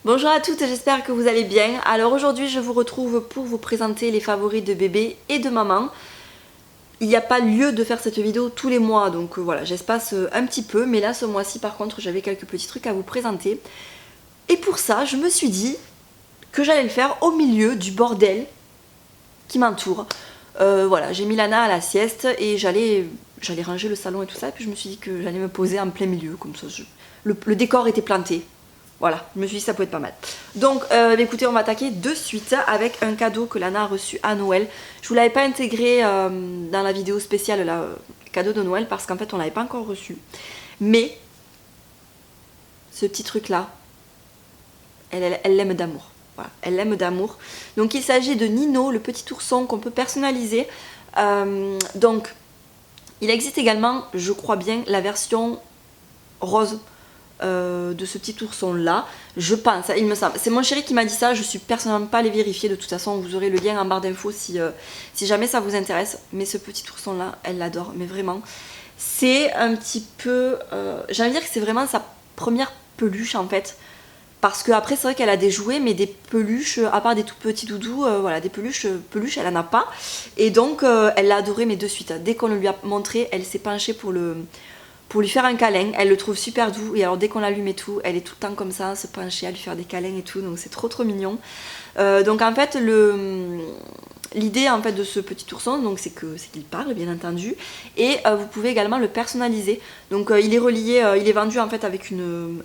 Bonjour à toutes, j'espère que vous allez bien. Alors aujourd'hui je vous retrouve pour vous présenter les favoris de bébé et de maman. Il n'y a pas lieu de faire cette vidéo tous les mois, donc voilà, j'espace un petit peu. Mais là ce mois-ci par contre j'avais quelques petits trucs à vous présenter. Et pour ça je me suis dit que j'allais le faire au milieu du bordel qui m'entoure. Voilà, j'ai mis Lana à la sieste et j'allais ranger le salon et tout ça. Et puis je me suis dit que j'allais me poser en plein milieu, comme ça le décor était planté. Voilà, je me suis dit que ça pouvait être pas mal. Donc écoutez, on va attaquer de suite avec un cadeau que Lana a reçu à Noël. Je vous l'avais pas intégré dans la vidéo spéciale là, cadeau de Noël, parce qu'en fait on l'avait pas encore reçu. Mais ce petit truc là, elle l'aime d'amour. Voilà, elle l'aime d'amour. Donc il s'agit de Nino, le petit ourson qu'on peut personnaliser. Donc il existe également, je crois bien, la version rose de ce petit ourson là, je pense, il me semble. C'est mon chéri qui m'a dit ça, je suis personnellement pas allée vérifier. De toute façon vous aurez le lien en barre d'infos si jamais ça vous intéresse. Mais ce petit ourson là, elle l'adore, mais vraiment. C'est un petit peu, j'ai envie de dire que c'est vraiment sa première peluche en fait. Parce qu'après c'est vrai qu'elle a des jouets, mais des peluches, à part des tout petits doudous, voilà, des peluches, elle en a pas. Et donc elle l'a adoré, mais de suite. Dès qu'on le lui a montré, elle s'est penchée pour lui faire un câlin. Elle le trouve super doux, et alors dès qu'on l'allume et tout, elle est tout le temps comme ça, se pencher à lui faire des câlins et tout, donc c'est trop mignon. Donc en fait l'idée en fait de ce petit ourson, donc c'est qu'il parle bien entendu, et vous pouvez également le personnaliser. Donc il est relié, il est vendu en fait avec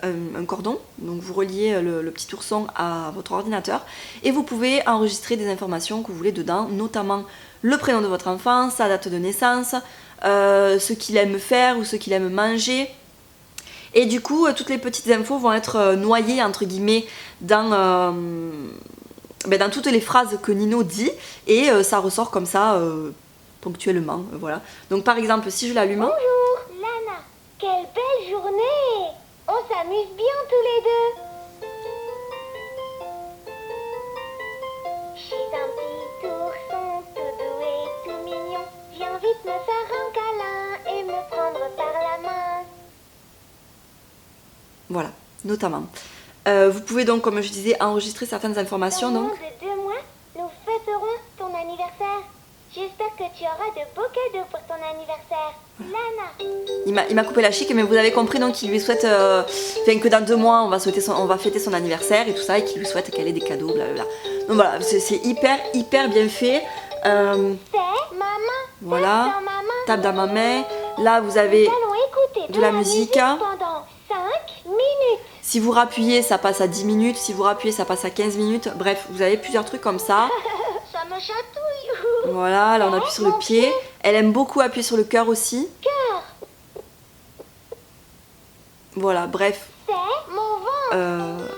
un cordon, donc vous reliez le petit ourson à votre ordinateur et vous pouvez enregistrer des informations que vous voulez dedans, notamment le prénom de votre enfant, sa date de naissance, ce qu'il aime faire ou ce qu'il aime manger. Et du coup, toutes les petites infos vont être noyées entre guillemets dans toutes les phrases que Nino dit, et ça ressort comme ça ponctuellement. Voilà. Donc par exemple, si je l'allume. Bonjour, Lana. Quelle belle journée. On s'amuse bien tous les deux. Je suis un petit ourson tout doux et tout mignon. Viens vite me faire un câlin et me prendre par la main. Voilà, notamment. Vous pouvez donc, comme je disais, enregistrer certaines informations. Dans Donc, moins de 2 mois, nous fêterons ton anniversaire. J'espère que tu auras de beaux cadeaux pour ton anniversaire. Lana. il m'a coupé la chic, mais vous avez compris, donc il lui souhaite que dans 2 mois on va fêter son anniversaire et tout ça, et qu'il lui souhaite qu'elle ait des cadeaux, blablabla. Donc voilà, c'est hyper bien fait. C'est maman. Voilà, Tape dans ma main. tape dans ma main. Là vous avez Nous allons écouter de la musique. pendant 5 minutes. Si vous rappuyez, ça passe à 10 minutes. Si vous rappuyez, ça passe à 15 minutes. Bref, vous avez plusieurs trucs comme ça. Ça me chatouille. Voilà, là on appuie sur le pied. Elle aime beaucoup appuyer sur le cœur aussi. Cœur. Voilà, bref. C'est mon ventre.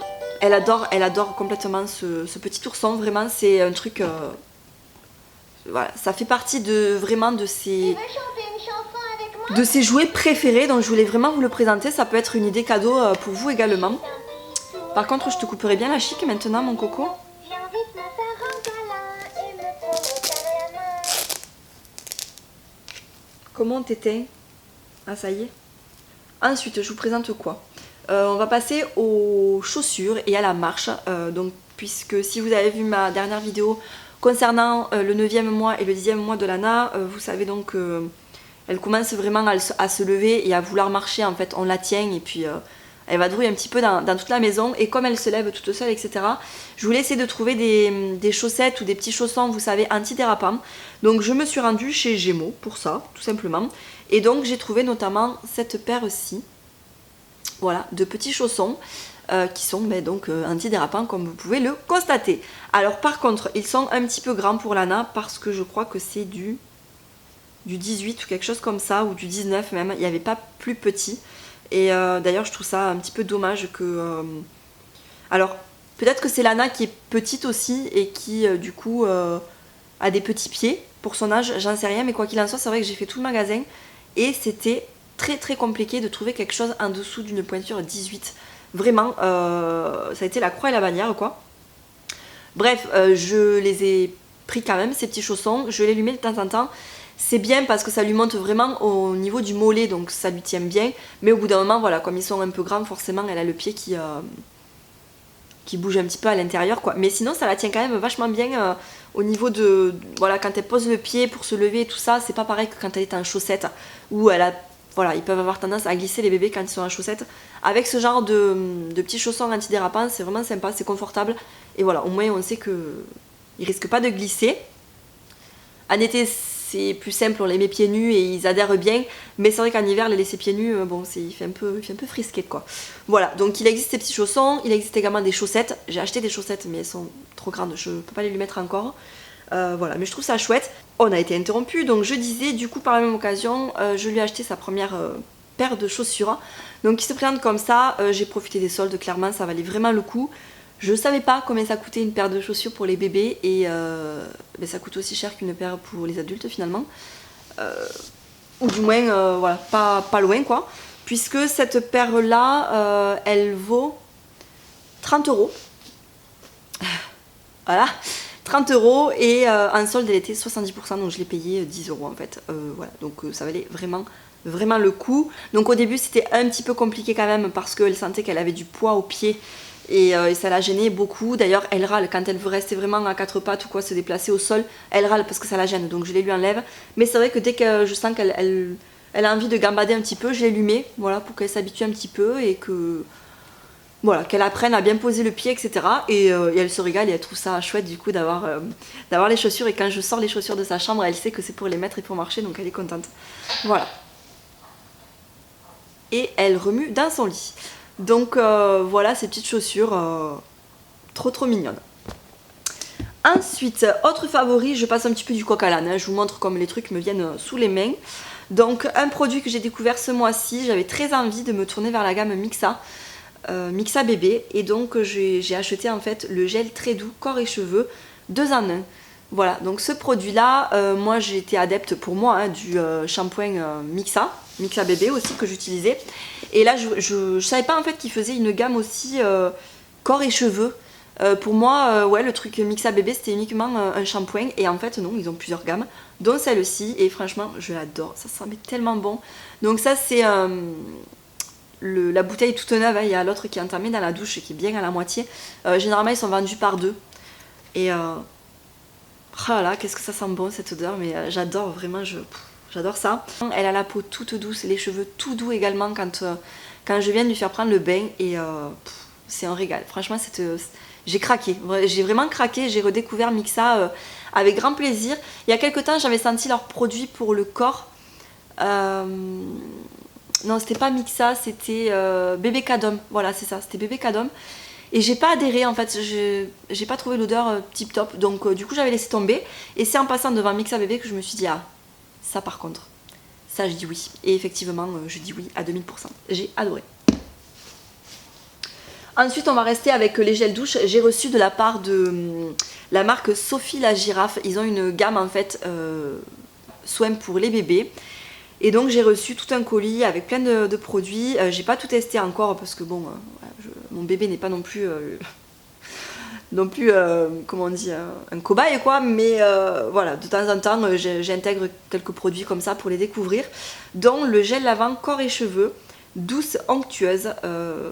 Elle adore complètement ce petit ourson. Vraiment, c'est un truc... voilà, ça fait partie vraiment de Tu ses... veux chanter une chanson avec moi? de ses jouets préférés, donc je voulais vraiment vous le présenter. Ça peut être une idée cadeau pour vous également. Par contre, je te couperai bien la chic maintenant, mon coco. Viens vite me faire un câlin et me prendre par la main. Comment t'éteins? Ah, ça y est. Ensuite, je vous présente quoi? On va passer aux chaussures et à la marche. Donc, puisque si vous avez vu ma dernière vidéo concernant le 9e mois et le 10e mois de Lana, vous savez donc elle commence vraiment à se lever et à vouloir marcher. En fait, on la tient et puis elle vadrouille un petit peu dans toute la maison. Et comme elle se lève toute seule, etc., je voulais essayer de trouver des chaussettes ou des petits chaussons, vous savez, antidérapants. Donc je me suis rendue chez Gémeaux pour ça, tout simplement. Et donc j'ai trouvé notamment cette paire-ci, voilà, de petits chaussons qui sont donc antidérapants, comme vous pouvez le constater. Alors par contre, ils sont un petit peu grands pour Lana, parce que je crois que c'est du 18 ou quelque chose comme ça, ou du 19 même. Il n'y avait pas plus petit. Et d'ailleurs je trouve ça un petit peu dommage que... Alors peut-être que c'est Lana qui est petite aussi et qui du coup a des petits pieds pour son âge, j'en sais rien. Mais quoi qu'il en soit, c'est vrai que j'ai fait tout le magasin et c'était très compliqué de trouver quelque chose en dessous d'une pointure 18. Vraiment, ça a été la croix et la bannière quoi. Bref, je les ai pris quand même, ces petits chaussons. Je les lui mets de temps en temps. C'est bien parce que ça lui monte vraiment au niveau du mollet, donc ça lui tient bien. Mais au bout d'un moment, voilà, comme ils sont un peu grands, forcément elle a le pied qui qui bouge un petit peu à l'intérieur quoi. Mais sinon ça la tient quand même vachement bien au niveau de, voilà, quand elle pose le pied pour se lever et tout ça, c'est pas pareil que quand elle est en chaussette, où elle a, voilà, ils peuvent avoir tendance à glisser les bébés quand ils sont en chaussettes. Avec ce genre de petits chaussons antidérapants, c'est vraiment sympa, c'est confortable. Et voilà, au moins on sait qu'ils risquent pas de glisser. En été, c'est plus simple, on les met pieds nus et ils adhèrent bien. Mais c'est vrai qu'en hiver, les laisser pieds nus, bon, il fait un peu frisquet quoi. Voilà, donc il existe ces petits chaussons, il existe également des chaussettes. J'ai acheté des chaussettes, mais elles sont trop grandes, je peux pas les lui mettre encore. Voilà, mais je trouve ça chouette. On a été interrompu, donc je disais, du coup, par la même occasion, je lui ai acheté sa première paire de chaussures. Donc il se présente comme ça, j'ai profité des soldes, clairement, ça valait vraiment le coup. Je savais pas combien ça coûtait une paire de chaussures pour les bébés et ben ça coûte aussi cher qu'une paire pour les adultes finalement. Ou du moins, voilà, pas loin quoi. Puisque cette paire là, elle vaut 30 €. Voilà, 30 € et en solde elle était 70%, donc je l'ai payé 10 € en fait. Voilà, donc ça valait vraiment le coup. Donc au début c'était un petit peu compliqué quand même parce qu'elle sentait qu'elle avait du poids au pied. Et ça la gênait beaucoup. D'ailleurs, elle râle quand elle veut rester vraiment à quatre pattes ou quoi, se déplacer au sol. Elle râle parce que ça la gêne, donc je les lui enlève. Mais c'est vrai que dès que je sens qu'elle a envie de gambader un petit peu, je les lui mets, voilà, pour qu'elle s'habitue un petit peu et que voilà, qu'elle apprenne à bien poser le pied, etc. Et elle se régale et elle trouve ça chouette du coup d'avoir les chaussures. Et quand je sors les chaussures de sa chambre, elle sait que c'est pour les mettre et pour marcher, donc elle est contente. Voilà. Et elle remue dans son lit. Donc voilà ces petites chaussures trop mignonnes. Ensuite, autre favori, je passe un petit peu du coq à l'âne, hein, je vous montre comme les trucs me viennent sous les mains. Donc un produit que j'ai découvert ce mois-ci, j'avais très envie de me tourner vers la gamme Mixa, Mixa bébé, et donc j'ai acheté en fait le gel très doux corps et cheveux 2 en 1. Voilà, donc ce produit là, moi j'ai été adepte pour moi hein, du shampoing Mixa bébé aussi que j'utilisais. Et là je savais pas en fait qu'ils faisaient une gamme aussi corps et cheveux. Pour moi, ouais, le truc Mixa bébé c'était uniquement un shampoing et en fait non, ils ont plusieurs gammes, dont celle-ci et franchement je l'adore, ça sent tellement bon. Donc ça c'est la bouteille toute neuve, hein, il y a l'autre qui est entamée dans la douche qui est bien à la moitié. Généralement ils sont vendus par 2 et oh là là, qu'est-ce que ça sent bon cette odeur, mais j'adore vraiment, j'adore ça. Elle a la peau toute douce, les cheveux tout doux également quand je viens de lui faire prendre le bain et c'est un régal. Franchement, j'ai craqué, j'ai vraiment craqué, j'ai redécouvert Mixa avec grand plaisir. Il y a quelques temps, j'avais senti leurs produits pour le corps. Non, c'était pas Mixa, c'était Bébé Cadom. Voilà, c'est ça, c'était Bébé Cadom. Et j'ai pas adhéré en fait, j'ai pas trouvé l'odeur tip top, donc du coup j'avais laissé tomber. Et c'est en passant devant Mixa bébé que je me suis dit ah, ça par contre, ça je dis oui. Et effectivement je dis oui à 2000%, j'ai adoré. Ensuite on va rester avec les gels douche, j'ai reçu de la part de la marque Sophie la Girafe, ils ont une gamme en fait soins pour les bébés. Et donc j'ai reçu tout un colis avec plein de produits, j'ai pas tout testé encore parce que bon, mon bébé n'est pas non plus, comment on dit, un cobaye quoi, mais voilà, de temps en temps j'intègre quelques produits comme ça pour les découvrir, dont le gel lavant corps et cheveux, douce onctueuse,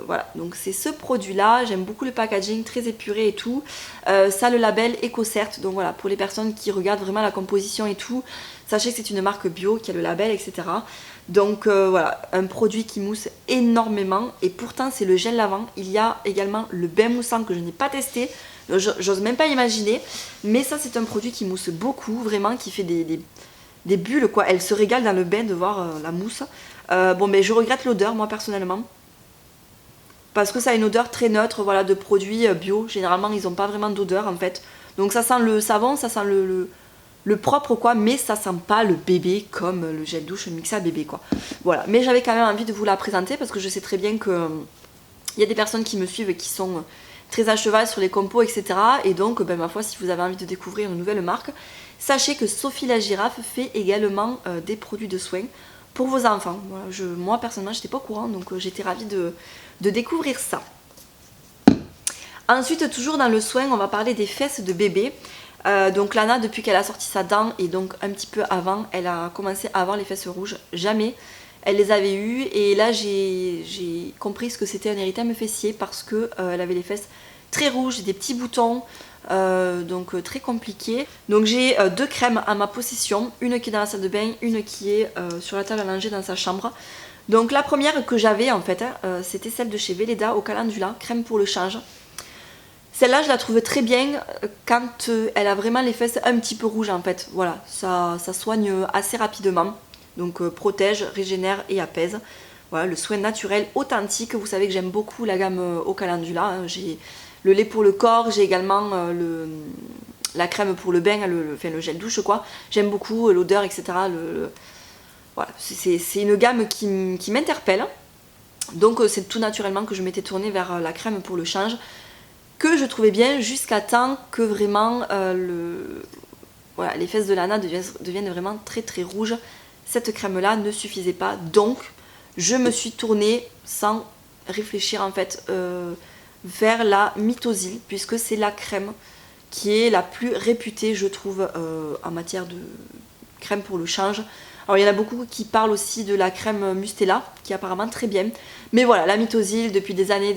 voilà, donc c'est ce produit là, j'aime beaucoup le packaging, très épuré et tout, ça a le label EcoCert, donc voilà, pour les personnes qui regardent vraiment la composition et tout, sachez que c'est une marque bio qui a le label, etc. Donc voilà, un produit qui mousse énormément et pourtant c'est le gel lavant. Il y a également le bain moussant que je n'ai pas testé, j'ose même pas imaginer, mais ça c'est un produit qui mousse beaucoup, vraiment, qui fait des bulles quoi. Elle se régale dans le bain de voir la mousse. Bon mais je regrette l'odeur moi personnellement, parce que ça a une odeur très neutre, voilà, de produits bio. Généralement ils n'ont pas vraiment d'odeur en fait, donc ça sent le savon, ça sent le propre quoi, mais ça sent pas le bébé comme le gel douche Mixa bébé quoi. Voilà, mais j'avais quand même envie de vous la présenter parce que je sais très bien que il y a des personnes qui me suivent et qui sont très à cheval sur les compos, etc. Et donc ben, ma foi, si vous avez envie de découvrir une nouvelle marque, sachez que Sophie la Girafe fait également des produits de soins pour vos enfants. Voilà, moi personnellement j'étais pas au courant, donc j'étais ravie de découvrir ça. Ensuite, toujours dans le soin, on va parler des fesses de bébé. Donc Lana, depuis qu'elle a sorti sa dent et donc un petit peu avant, elle a commencé à avoir les fesses rouges. Jamais elle les avait eues et là j'ai compris ce que c'était un érythème fessier parce que elle avait les fesses très rouge, des petits boutons, donc très compliqué. Donc j'ai 2 crèmes à ma possession, une qui est dans la salle de bain, une qui est sur la table à langer dans sa chambre. Donc la première que j'avais en fait, c'était celle de chez Velleda au calendula, crème pour le change. Celle-là, je la trouve très bien quand elle a vraiment les fesses un petit peu rouges en fait. Voilà, ça soigne assez rapidement. Donc protège, régénère et apaise. Voilà, le soin naturel authentique. Vous savez que j'aime beaucoup la gamme au calendula. Hein. J'ai le lait pour le corps, j'ai également la crème pour le bain, le gel douche quoi. J'aime beaucoup l'odeur, etc. Voilà, c'est une gamme qui m'interpelle. Donc c'est tout naturellement que je m'étais tournée vers la crème pour le change, que je trouvais bien jusqu'à temps que vraiment voilà, les fesses de Lana deviennent vraiment très très rouges. Cette crème là ne suffisait pas, donc je me suis tournée sans réfléchir en fait vers la Mythosil, puisque c'est la crème qui est la plus réputée je trouve en matière de crème pour le change. Alors il y en a beaucoup qui parlent aussi de la crème Mustela, qui est apparemment très bien. Mais voilà, la Mythosil, depuis des années,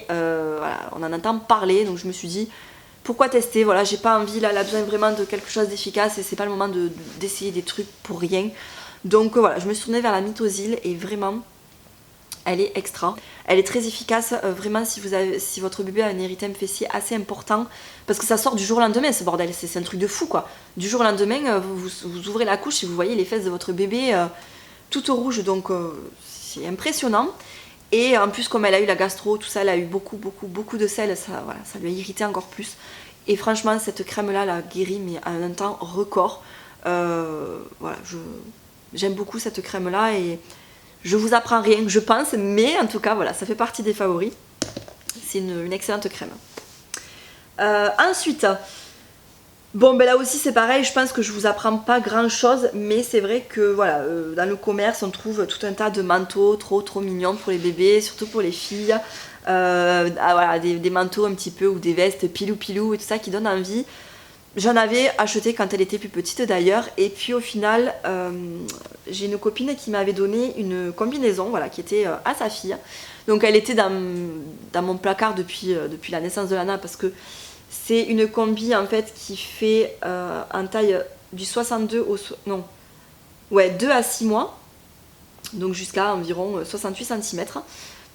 voilà, on en entend parler. Donc je me suis dit, pourquoi tester? Voilà, j'ai pas envie, là, elle a besoin vraiment de quelque chose d'efficace et c'est pas le moment d'essayer des trucs pour rien. Donc voilà, je me suis tournée vers la Mythosil et vraiment, elle est extra. Elle est très efficace, vraiment si votre bébé a un érythème fessier assez important, parce que ça sort du jour au lendemain ce bordel, c'est un truc de fou quoi. Du jour au lendemain, vous ouvrez la couche et vous voyez les fesses de votre bébé toutes rouges, donc c'est impressionnant. Et en plus comme elle a eu la gastro, tout ça, elle a eu beaucoup de sel, ça, voilà, ça lui a irrité encore plus. Et franchement cette crème là la guérit mais en un temps record. Voilà, j'aime beaucoup cette crème là et je vous apprends rien, je pense, mais en tout cas, voilà, ça fait partie des favoris. C'est une excellente crème. Ensuite, bon, ben là aussi c'est pareil, je pense que je vous apprends pas grand chose, mais c'est vrai que voilà, dans le commerce, on trouve tout un tas de manteaux trop mignons pour les bébés, surtout pour les filles. Voilà, des manteaux un petit peu ou des vestes pilou et tout ça qui donnent envie. J'en avais acheté quand elle était plus petite d'ailleurs, et puis au final j'ai une copine qui m'avait donné une combinaison voilà, qui était à sa fille. Donc elle était dans mon placard depuis la naissance de Lana, parce que c'est une combi en fait qui fait en taille du 62 au... non, ouais, 2 à 6 mois, donc jusqu'à environ 68 cm.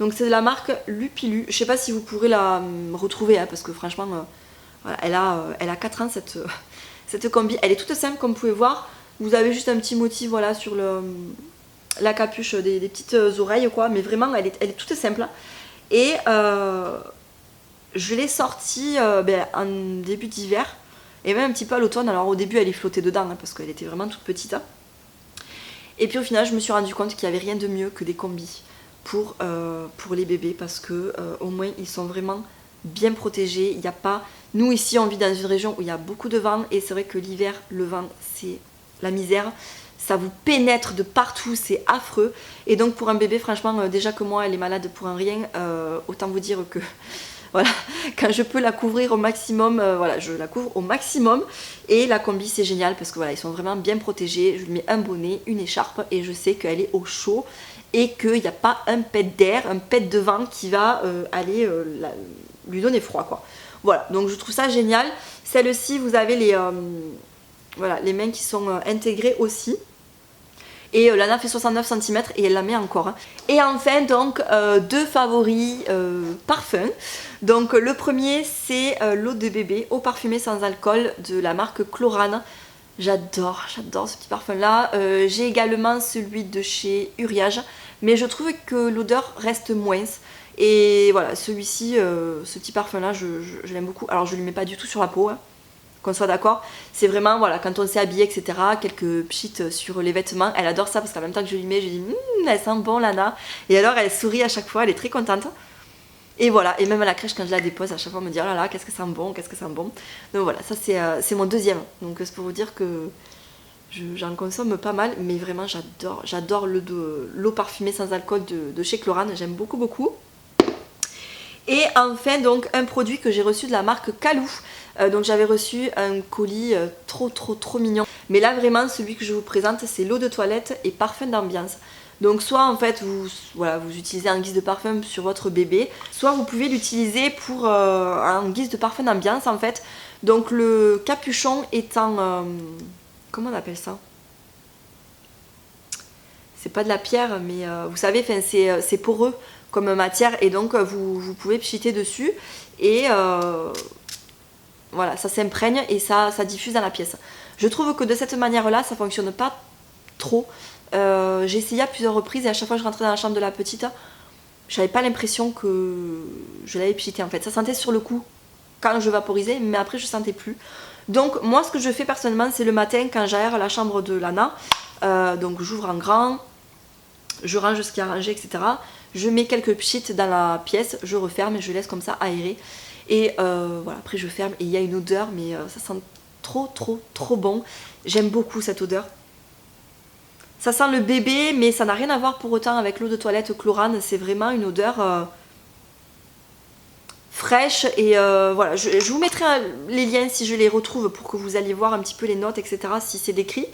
Donc c'est de la marque Lupilu, je sais pas si vous pourrez la retrouver hein, parce que franchement... voilà, elle a 4 ans cette combi, elle est toute simple comme vous pouvez voir, vous avez juste un petit motif voilà, sur la capuche des petites oreilles quoi, mais vraiment elle est toute simple. Et je l'ai sortie en début d'hiver et même un petit peu à l'automne. Alors au début elle est flottée dedans hein, parce qu'elle était vraiment toute petite. Et puis au final je me suis rendu compte qu'il n'y avait rien de mieux que des combis pour les bébés, parce que au moins ils sont vraiment bien protégés. Il n'y a pas... Nous ici on vit dans une région où il y a beaucoup de vent et c'est vrai que l'hiver le vent c'est la misère, ça vous pénètre de partout, c'est affreux. Et donc pour un bébé franchement déjà que moi elle est malade pour un rien, autant vous dire que voilà, quand je peux la couvrir au maximum, voilà, je la couvre au maximum. Et la combi c'est génial parce que voilà, ils sont vraiment bien protégés. Je lui mets un bonnet, une écharpe et je sais qu'elle est au chaud et qu'il n'y a pas un pet d'air, un pet de vent qui va aller lui donner froid quoi. Voilà, donc je trouve ça génial. Celle-ci, vous avez voilà, les mains qui sont intégrées aussi. Et Lana fait 69 cm et elle la met encore. Hein. Et enfin, donc, 2 favoris parfums. Donc, le premier, c'est l'eau de bébé, eau parfumée sans alcool de la marque Chlorane. J'adore ce petit parfum-là. J'ai également celui de chez Uriage, mais je trouve que l'odeur reste moins. Et voilà, celui-ci, ce petit parfum là, je l'aime beaucoup. Alors je ne lui mets pas du tout sur la peau, hein, qu'on soit d'accord. C'est vraiment, voilà, quand on s'est habillé, etc., quelques pchites sur les vêtements. Elle adore ça parce qu'en même temps que je lui mets, je lui dis elle sent bon Lana. Et alors elle sourit à chaque fois, elle est très contente. Et voilà, et même à la crèche quand je la dépose, à chaque fois elle me dit oh là là, qu'est-ce que ça sent bon, qu'est-ce que ça sent bon. Donc voilà, ça c'est mon deuxième. Donc c'est pour vous dire que j'en consomme pas mal, mais vraiment j'adore l'eau parfumée sans alcool de chez Chlorane, j'aime beaucoup. Et enfin donc un produit que j'ai reçu de la marque Calou. Donc j'avais reçu un colis trop mignon. Mais là vraiment celui que je vous présente c'est l'eau de toilette et parfum d'ambiance. Donc soit en fait vous utilisez en guise de parfum sur votre bébé, soit vous pouvez l'utiliser pour en guise de parfum d'ambiance en fait. Donc le capuchon est en... comment on appelle ça? C'est pas de la pierre, mais vous savez, c'est poreux comme matière, et donc vous pouvez pchiter dessus et voilà, ça s'imprègne et ça diffuse dans la pièce. Je trouve que de cette manière-là, ça fonctionne pas trop. J'ai essayé à plusieurs reprises et à chaque fois que je rentrais dans la chambre de la petite, j'avais pas l'impression que je l'avais pchité en fait. Ça sentait sur le coup quand je vaporisais, mais après je sentais plus. Donc moi, ce que je fais personnellement, c'est le matin quand j'aère la chambre de Lana. Donc j'ouvre en grand, je range ce qui est rangé, etc. Je mets quelques pchites dans la pièce, je referme et je laisse comme ça aérer. Et voilà, après je ferme et il y a une odeur, mais ça sent trop bon. J'aime beaucoup cette odeur. Ça sent le bébé, mais ça n'a rien à voir pour autant avec l'eau de toilette Chlorane. C'est vraiment une odeur fraîche. Et voilà, je vous mettrai les liens si je les retrouve pour que vous alliez voir un petit peu les notes, etc. Si c'est décrit,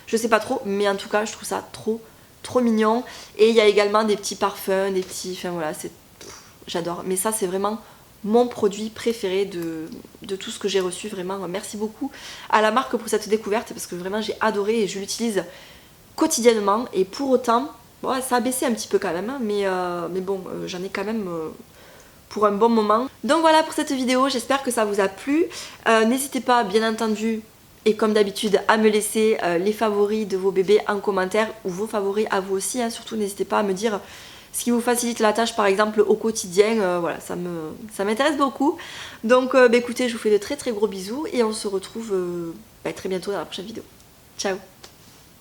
je sais pas trop, mais en tout cas je trouve ça trop mignon. Et il y a également des petits parfums, des petits... Enfin voilà, j'adore. Mais ça c'est vraiment mon produit préféré de tout ce que j'ai reçu. Vraiment, merci beaucoup à la marque pour cette découverte, parce que vraiment j'ai adoré et je l'utilise quotidiennement. Et pour autant, bon, ça a baissé un petit peu quand même, hein, mais bon, j'en ai quand même... pour un bon moment. Donc voilà pour cette vidéo, j'espère que ça vous a plu. N'hésitez pas bien entendu, et comme d'habitude, à me laisser les favoris de vos bébés en commentaire, ou vos favoris à vous aussi, hein. Surtout n'hésitez pas à me dire ce qui vous facilite la tâche par exemple au quotidien. Voilà, ça m'intéresse beaucoup. Donc écoutez, je vous fais de très gros bisous et on se retrouve très bientôt dans la prochaine vidéo. Ciao.